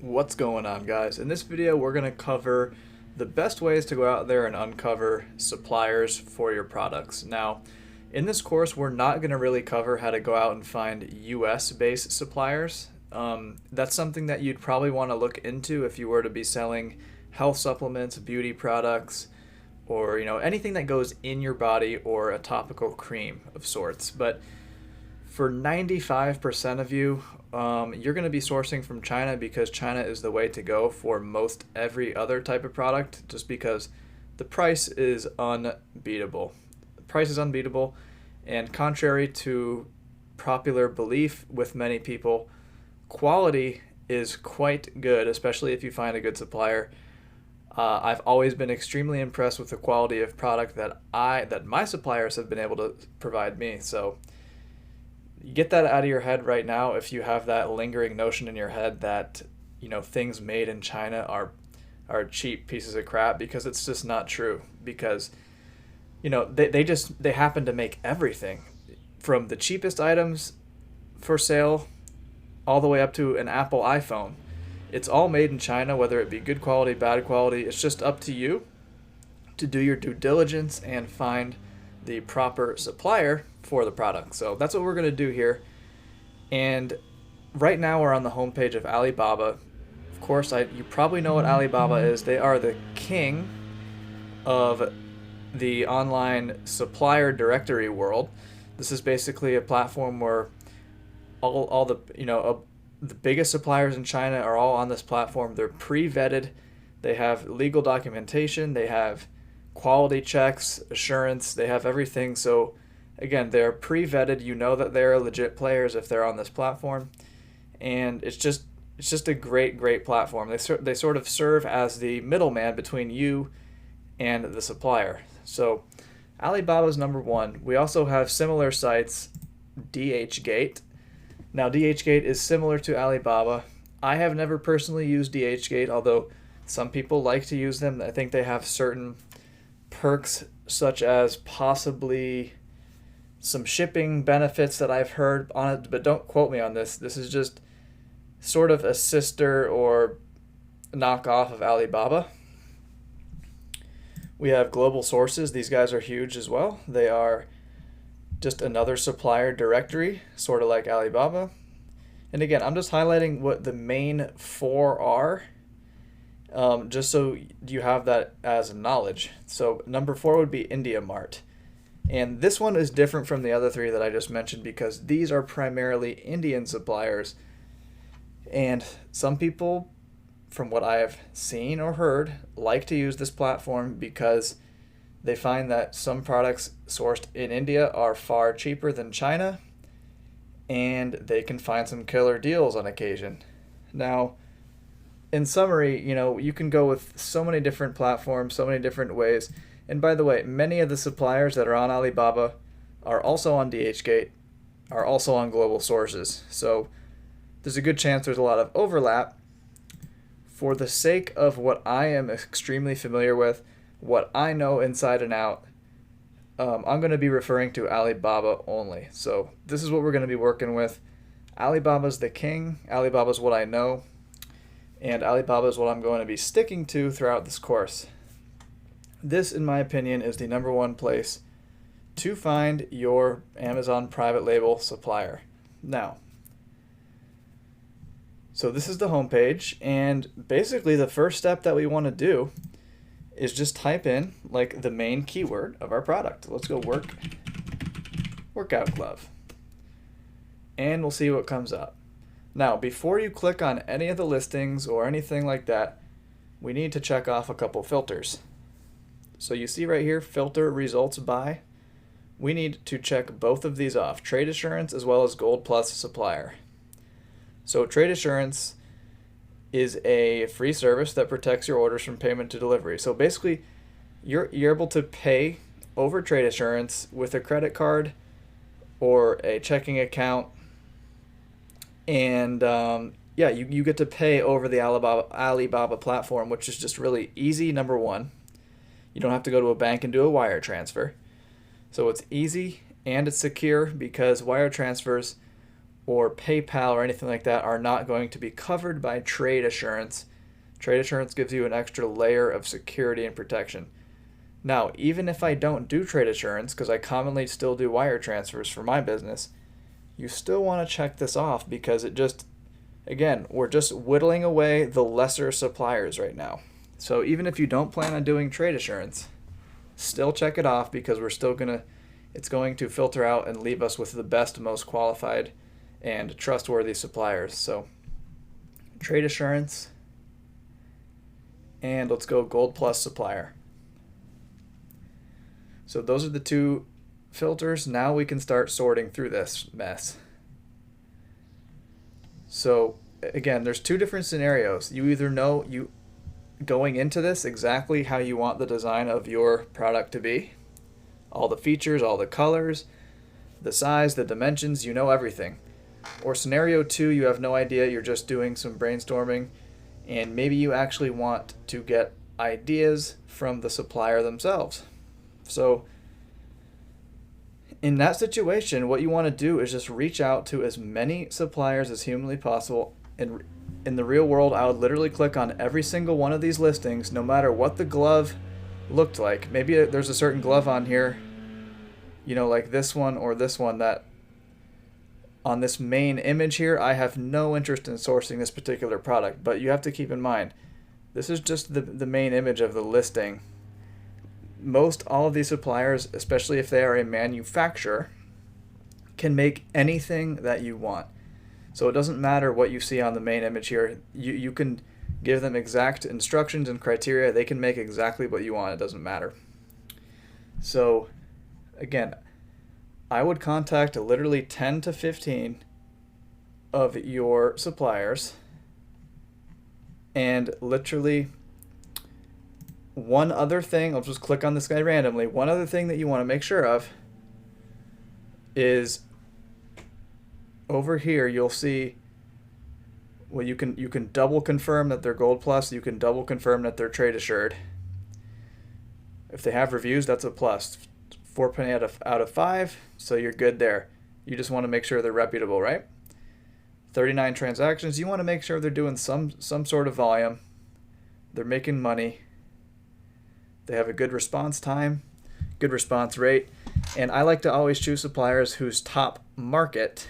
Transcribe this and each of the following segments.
What's going on, guys? In this video we're going to cover the best ways to go out there and uncover suppliers for your products. Now, in this course we're not going to really cover how to go out and find US based suppliers. That's something that you'd probably want to look into if you were to be selling health supplements, beauty products, or anything that goes in your body, or a topical cream of sorts. But for 95% of you, you're going to be sourcing from China, because China is the way to go for most every other type of product, just because the price is unbeatable. The price is unbeatable, and contrary to popular belief with many people, quality is quite good, especially if you find a good supplier. I've always been extremely impressed with the quality of product that my suppliers have been able to provide me. So get that out of your head right now if you have that lingering notion in your head that things made in China are cheap pieces of crap, because it's just not true. Because they happen to make everything from the cheapest items for sale all the way up to an Apple iPhone. It's all made in China, whether it be good quality, bad quality. It's just up to you to do your due diligence and find the proper supplier for the product. So that's what we're going to do here. And right now we're on the homepage of Alibaba. Of course, you probably know what Alibaba is. They are the king of the online supplier directory world. This is basically a platform where all the biggest suppliers in China are all on this platform. They're pre-vetted. They have legal documentation. They have quality checks, assurance. They have everything. So again, they're pre-vetted. You know that they're legit players if they're on this platform. And it's just a great platform. They sort of serve as the middleman between you and the supplier. So Alibaba's number one. We also have similar sites, DHgate. Now, DHgate is similar to Alibaba. I have never personally used DHgate, although some people like to use them. I think they have certain perks, such as possibly some shipping benefits that I've heard on it, but don't quote me on this. This is just sort of a sister or knockoff of Alibaba. We have Global Sources. These guys are huge as well. They are just another supplier directory, sort of like Alibaba. And again, I'm just highlighting what the main four are, just so you have that as knowledge. So number 4 would be India Mart. And this one is different from the other three that I just mentioned, because these are primarily Indian suppliers. And some people, from what I have seen or heard, like to use this platform because they find that some products sourced in India are far cheaper than China, and they can find some killer deals on occasion. Now, in summary, you can go with so many different platforms, so many different ways. And by the way, many of the suppliers that are on Alibaba are also on DHgate, are also on Global Sources. So there's a good chance there's a lot of overlap. For the sake of what I am extremely familiar with, what I know inside and out, I'm going to be referring to Alibaba only. So this is what we're going to be working with. Alibaba's the king. Alibaba's what I know. And Alibaba is what I'm going to be sticking to throughout this course. This, in my opinion, is the number one place to find your Amazon private label supplier. Now, so this is the homepage, and basically the first step that we want to do is just type in like the main keyword of our product. Let's go workout glove, and we'll see what comes up. Now, before you click on any of the listings or anything like that, we need to check off a couple filters. So you see right here, filter results by. We need to check both of these off, trade assurance as well as Gold Plus supplier. So trade assurance is a free service that protects your orders from payment to delivery. So basically, you're able to pay over trade assurance with a credit card or a checking account, and you get to pay over the Alibaba platform, which is just really easy. Number one, you don't have to go to a bank and do a wire transfer. So it's easy and it's secure, because wire transfers or PayPal or anything like that are not going to be covered by trade assurance. Trade assurance gives you an extra layer of security and protection. Now, even if I don't do trade assurance, because I commonly still do wire transfers for my business, you still want to check this off because it just, again, we're just whittling away the lesser suppliers right now. So even if you don't plan on doing trade assurance, still check it off because it's going to filter out and leave us with the best, most qualified and trustworthy suppliers. So trade assurance, and let's go Gold Plus supplier. So those are the two filters. Now we can start sorting through this mess. So again, there's two different scenarios. You either know going into this exactly how you want the design of your product to be, all the features, all the colors, the size, the dimensions, you know everything. Or scenario two, you have no idea, you're just doing some brainstorming, and maybe you actually want to get ideas from the supplier themselves. So in that situation, what you want to do is just reach out to as many suppliers as humanly possible. And in the real world, I would literally click on every single one of these listings, no matter what the glove looked like. Maybe there's a certain glove on here, like this one or this one, that on this main image here, I have no interest in sourcing this particular product. But you have to keep in mind, this is just the main image of the listing. Most all of these suppliers, especially if they are a manufacturer, can make anything that you want. So it doesn't matter what you see on the main image here. You can give them exact instructions and criteria. They can make exactly what you want. It doesn't matter. So again, I would contact literally 10 to 15 of your suppliers, and literally one other thing, I'll just click on this guy randomly. One other thing that you want to make sure of is over here you'll see, well, you can double confirm that they're Gold Plus, you can double confirm that they're trade assured. If they have reviews, that's a plus. 4.8 out of 5, so you're good there. You just want to make sure they're reputable, right? 39 transactions, you want to make sure they're doing some sort of volume. They're making money. They have a good response time, good response rate, and I like to always choose suppliers whose top market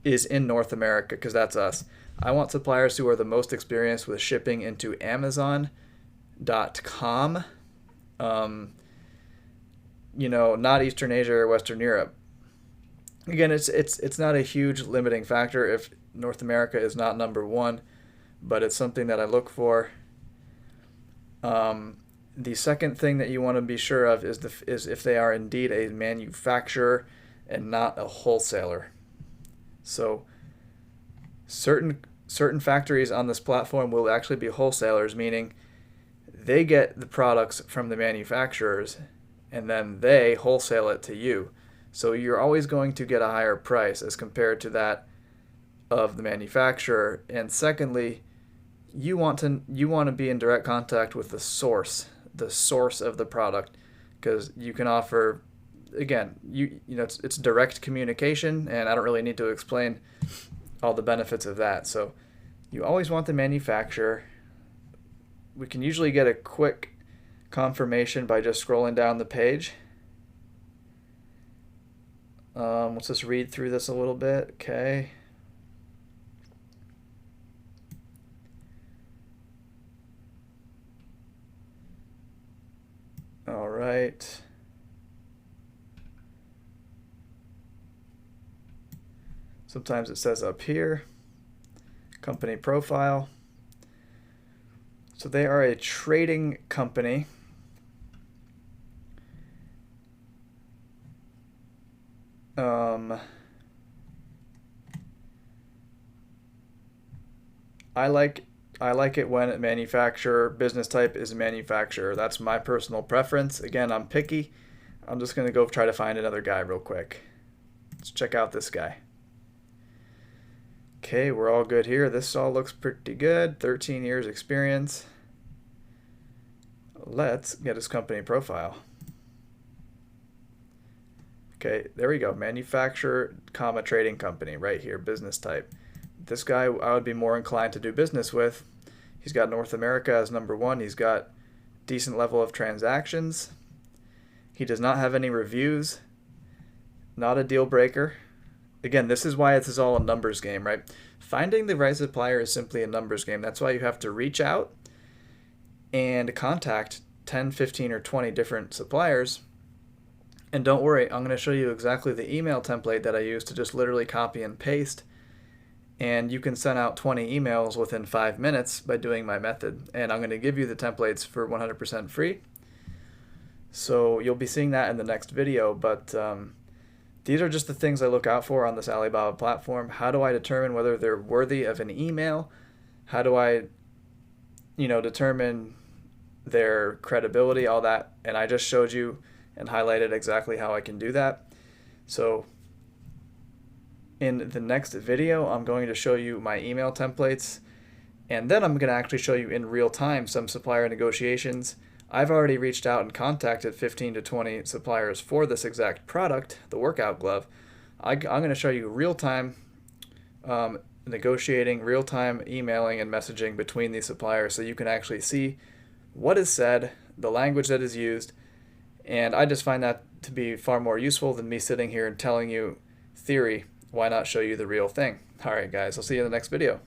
is in North America, because that's us. I want suppliers who are the most experienced with shipping into Amazon.com. Not Eastern Asia or Western Europe. Again, it's not a huge limiting factor if North America is not number one, but it's something that I look for. The second thing that you want to be sure of is if they are indeed a manufacturer and not a wholesaler. So certain factories on this platform will actually be wholesalers, meaning they get the products from the manufacturers and then they wholesale it to you. So you're always going to get a higher price as compared to that of the manufacturer. And secondly, you want to be in direct contact with the source of the product, because you can offer, again, it's direct communication, and I don't really need to explain all the benefits of that. So you always want the manufacturer. We can usually get a quick confirmation by just scrolling down the page. Let's just read through this a little bit. Okay. All right. Sometimes it says up here, company profile. So they are a trading company. I like it when a manufacturer business type is a manufacturer. That's my personal preference. Again, I'm picky. I'm just going to go try to find another guy real quick. Let's check out this guy. Okay, we're all good here. This all looks pretty good. 13 years experience. Let's get his company profile. Okay, there we go. Manufacturer, comma, trading company right here, business type. This guy I would be more inclined to do business with. He's got North America as number one. He's got decent level of transactions. He does not have any reviews. Not a deal breaker. Again, this is why this is all a numbers game, right? Finding the right supplier is simply a numbers game. That's why you have to reach out and contact 10, 15, or 20 different suppliers. And don't worry, I'm going to show you exactly the email template that I use to just literally copy and paste. And you can send out 20 emails within 5 minutes by doing my method. And I'm going to give you the templates for 100% free. So you'll be seeing that in the next video. But these are just the things I look out for on this Alibaba platform. How do I determine whether they're worthy of an email? How do I, determine their credibility, all that? And I just showed you and highlighted exactly how I can do that. So in the next video, I'm going to show you my email templates, and then I'm going to actually show you in real time some supplier negotiations. I've already reached out and contacted 15 to 20 suppliers for this exact product, the workout glove. I'm going to show you real-time negotiating, real-time emailing and messaging between these suppliers so you can actually see what is said, the language that is used, and I just find that to be far more useful than me sitting here and telling you theory. Why not show you the real thing? All right, guys, I'll see you in the next video.